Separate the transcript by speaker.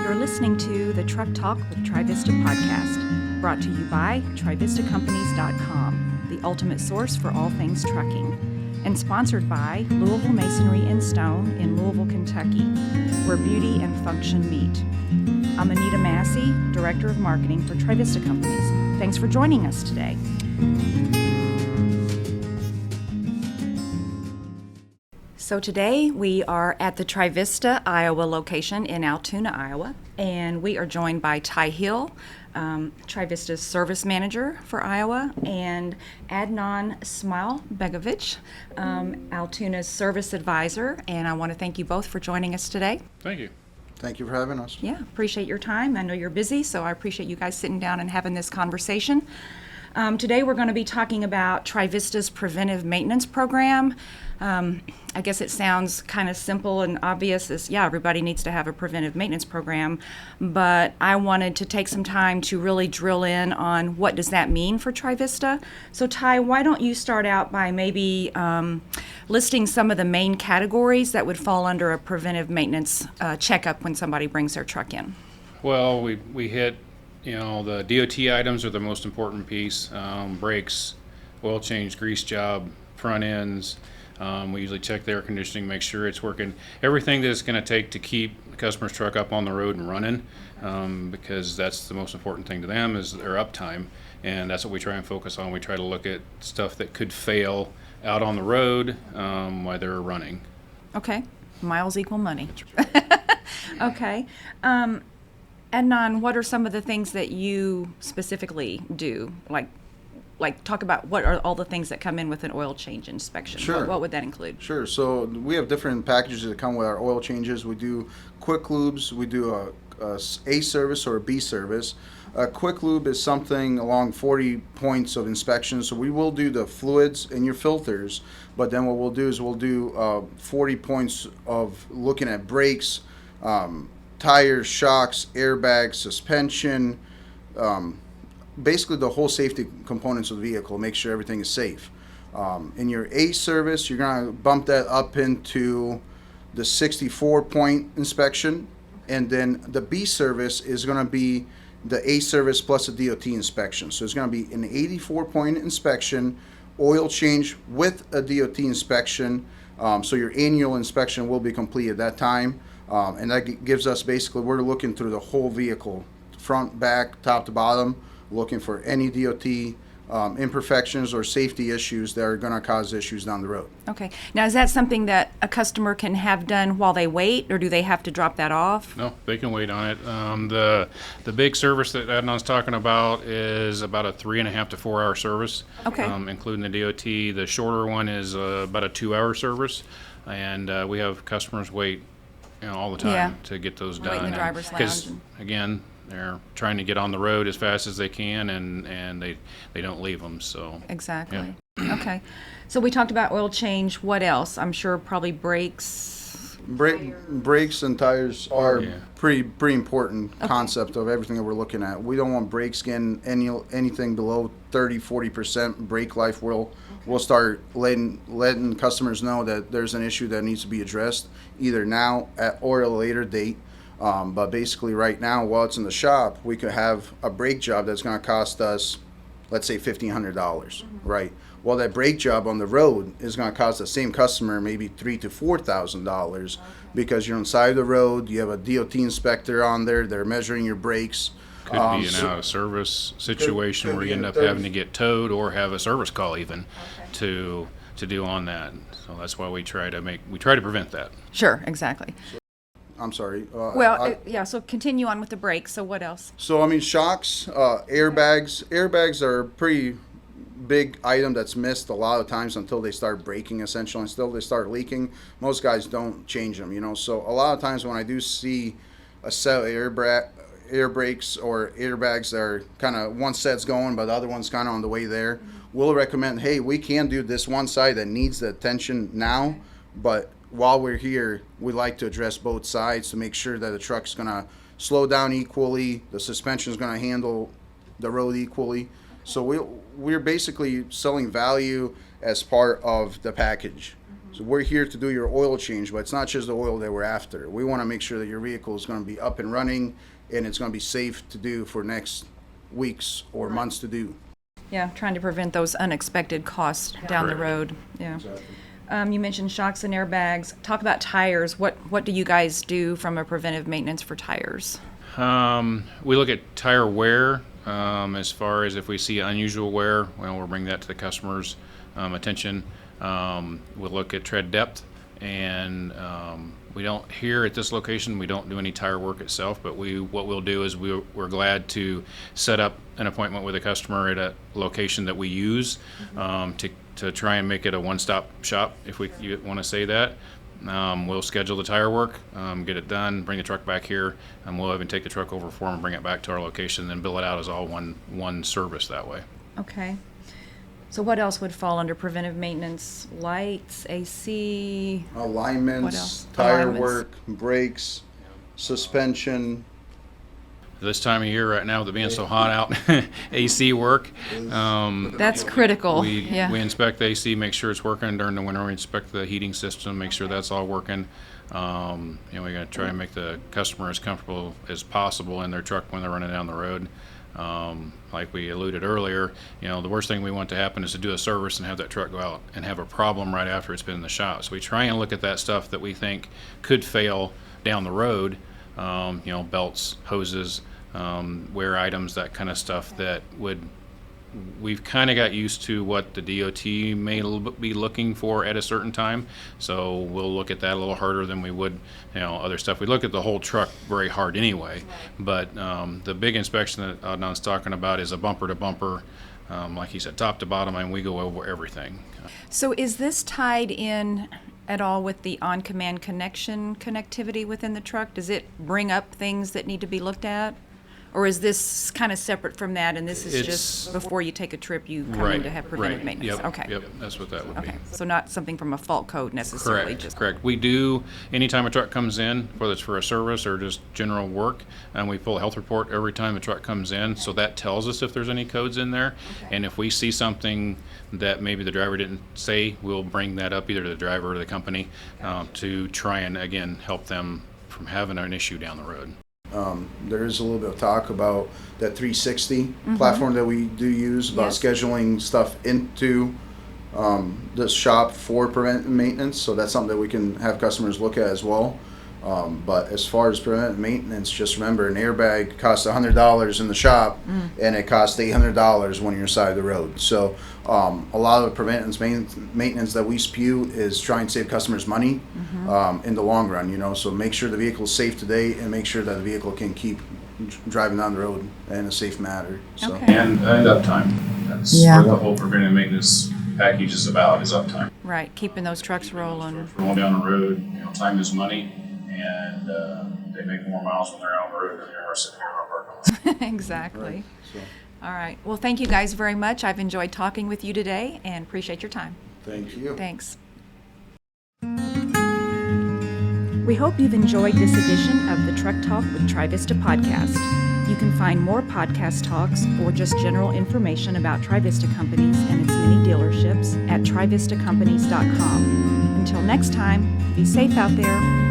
Speaker 1: You're listening to the Truck Talk with Trivista podcast, brought to you by TrivistaCompanies.com, the ultimate source for all things trucking, and sponsored by Louisville Masonry and Stone in Louisville, Kentucky, where beauty and function meet. I'm Anita Massey, Director of Marketing for Trivista Companies. Thanks for joining us today. So today we are at the Trivista, Iowa location in Altoona, Iowa, and we are joined by Ty Hill, Trivista's Service Manager for Iowa, and Adnan Smailbegovic, Altoona's Service Advisor, and I want to thank you both for joining us today.
Speaker 2: Thank you.
Speaker 3: Thank you for having us.
Speaker 1: Yeah, appreciate your time. I know you're busy, so I appreciate you guys sitting down and having this conversation. Today we're going to be talking about Trivista's Preventive Maintenance Program. I guess it sounds kind of simple and obvious as, yeah, everybody needs to have a preventive maintenance program, but I wanted to take some time to really drill in on what does that mean for Trivista. So Ty, why don't you start out by maybe listing some of the main categories that would fall under a preventive maintenance checkup when somebody brings their truck in?
Speaker 2: Well, we hit, the DOT items are the most important piece. Brakes, oil change, grease job, front ends. We usually check the air conditioning, make sure it's working. Everything that it's going to take to keep the customer's truck up on the road and running, because that's the most important thing to them is their uptime, and that's what we try and focus on. We try to look at stuff that could fail out on the road while they're running.
Speaker 1: Okay, miles equal money. Okay. Adnan, what are some of the things that you specifically do? Like talk about what are all the things that come in with an oil change inspection.
Speaker 3: Sure.
Speaker 1: What would that include?
Speaker 3: Sure. So we have different packages that come with our oil changes. We do quick lubes. We do a service or a B service. A quick lube is something along 40 points of inspection. So we will do the fluids and your filters, but then what we'll do is we'll do 40 points of looking at brakes, tires, shocks, airbags, suspension, basically the whole safety components of the vehicle, make sure everything is safe. In your A service, you're going to bump that up into the 64-point inspection, and then the B service is going to be the A service plus a DOT inspection. So it's going to be an 84-point inspection, oil change with a DOT inspection, so your annual inspection will be complete at that time, and that gives us basically, we're looking through the whole vehicle, front, back, top to bottom, looking for any DOT imperfections or safety issues that are going to cause issues down the road.
Speaker 1: Okay. Now, is that something that a customer can have done while they wait, or do they have to drop that off?
Speaker 2: No, they can wait on it. The big service that Adnan's talking about is about a 3.5 to 4 hour service,
Speaker 1: Okay.
Speaker 2: Including the DOT. The shorter one is about a 2 hour service, and we have customers wait all the time
Speaker 1: Yeah.
Speaker 2: to get those
Speaker 1: Wait in
Speaker 2: done.
Speaker 1: the driver's
Speaker 2: Because,
Speaker 1: lounge.
Speaker 2: again, they're trying to get on the road as fast as they can, and they don't leave them. So
Speaker 1: Exactly. Okay. So we talked about oil change. What else? I'm sure probably brakes.
Speaker 3: Brakes and tires are
Speaker 2: Yeah.
Speaker 3: pretty important concept of everything that we're looking at. We don't want brakes getting anything below 30-40% brake life. We'll start letting customers know that there's an issue that needs to be addressed either now or at a later date. But basically right now, while it's in the shop, we could have a brake job that's going to cost us, let's say $1,500, right? Well, that brake job on the road is going to cost the same customer maybe $3,000 to $4,000 because you're on the side of the road, you have a DOT inspector on there, they're measuring your brakes.
Speaker 2: could be an out of service situation
Speaker 3: could
Speaker 2: where
Speaker 3: be
Speaker 2: you end
Speaker 3: a
Speaker 2: up
Speaker 3: third-
Speaker 2: having to get towed or have a service call even to do on that. So that's why we try to prevent that.
Speaker 1: Sure, exactly.
Speaker 3: I'm sorry.
Speaker 1: Yeah, so continue on with the brakes. So what else?
Speaker 3: So, I mean, shocks, airbags. Airbags are a pretty big item that's missed a lot of times until they start breaking, essentially. Until they start leaking, most guys don't change them, So a lot of times when I do see a set of air brakes or airbags that are kind of one set's going, but the other one's kind of on the way there, we'll recommend, hey, we can do this one side that needs the attention now, but while we're here, we like to address both sides to make sure that the truck's going to slow down equally, the suspension's going to handle the road equally. So we're basically selling value as part of the package. So we're here to do your oil change, but it's not just the oil that we're after. We want to make sure that your vehicle is going to be up and running, and it's going to be safe to do for next weeks or months to do.
Speaker 1: Yeah, trying to prevent those unexpected costs down the
Speaker 2: Correct.
Speaker 1: road. Yeah.
Speaker 3: Exactly.
Speaker 1: You mentioned shocks and airbags. Talk about tires. What do you guys do from a preventive maintenance for tires?
Speaker 2: We look at tire wear as far as if we see unusual wear, well, we'll bring that to the customer's attention. We'll look at tread depth, and we don't, here at this location, we don't do any tire work itself, but what we'll do is we're glad to set up an appointment with a customer at a location that we use to try and make it a one-stop shop, if you want to say that. We'll schedule the tire work, get it done, bring the truck back here, and we'll even take the truck over for them and bring it back to our location, then bill it out as all one service that way.
Speaker 1: Okay. So what else would fall under preventive maintenance? Lights, AC? What
Speaker 3: Alignments,
Speaker 1: else?
Speaker 3: tire
Speaker 1: Alignments.
Speaker 3: work, brakes, suspension.
Speaker 2: This time of year right now, with it being so hot out, AC work.
Speaker 1: That's critical.
Speaker 2: We
Speaker 1: Yeah.
Speaker 2: inspect the AC, make sure it's working. During the winter, we inspect the heating system, make sure that's all working. We're going to try and make the customer as comfortable as possible in their truck when they're running down the road. Like we alluded earlier, the worst thing we want to happen is to do a service and have that truck go out and have a problem right after it's been in the shop. So we try and look at that stuff that we think could fail down the road, belts, hoses, wear items, that kind of stuff that we've kind of got used to what the DOT may be looking for at a certain time. So we'll look at that a little harder than we would, other stuff. We look at the whole truck very hard anyway. But the big inspection that Adnan's talking about is a bumper to bumper, like he said, top to bottom, and we go over everything.
Speaker 1: So is this tied in at all with the on-command connectivity within the truck? Does it bring up things that need to be looked at? Or is this kind of separate from that, and this is
Speaker 2: It's-
Speaker 1: just before you take a trip, you come
Speaker 2: Right,
Speaker 1: in to have preventive
Speaker 2: right.
Speaker 1: maintenance?
Speaker 2: Yep,
Speaker 1: Okay.
Speaker 2: Yep, that's what that would be.
Speaker 1: Okay, so not something from a fault code necessarily, just.
Speaker 2: Correct. We do, anytime a truck comes in, whether it's for a service or just general work, and we pull a health report every time the truck comes in, so that tells us if there's any codes in there.
Speaker 1: Okay.
Speaker 2: And if we see something that maybe the driver didn't say, we'll bring that up either to the driver or the company to try and, again, help them from having an issue down the road.
Speaker 3: There is a little bit of talk about that 360 platform that we do use, about
Speaker 1: Yes.
Speaker 3: scheduling stuff into the shop for preventive maintenance. So that's something that we can have customers look at as well. But as far as preventive maintenance, just remember an airbag costs $100 in the shop, and it costs $800 when you're side of the road. So a lot of the preventive maintenance that we spew is try and save customers money in the long run. So make sure the vehicle is safe today, and make sure that the vehicle can keep driving down the road in a safe manner. So.
Speaker 1: Okay.
Speaker 2: And uptime. That's what the whole preventive maintenance package is about, is uptime.
Speaker 1: Right, keeping those trucks rolling.
Speaker 2: Rolling down the road, time is money, and they make more miles when they're out on the road than they are sitting here in our parking lot.
Speaker 1: Exactly.
Speaker 3: So,
Speaker 1: All right. Well, thank you guys very much. I've enjoyed talking with you today and appreciate your time.
Speaker 3: thank you.
Speaker 1: Thanks. We hope you've enjoyed this edition of the Truck Talk with Trivista podcast. You can find more podcast talks or just general information about Trivista Companies and its many dealerships at trivistacompanies.com. Until next time, be safe out there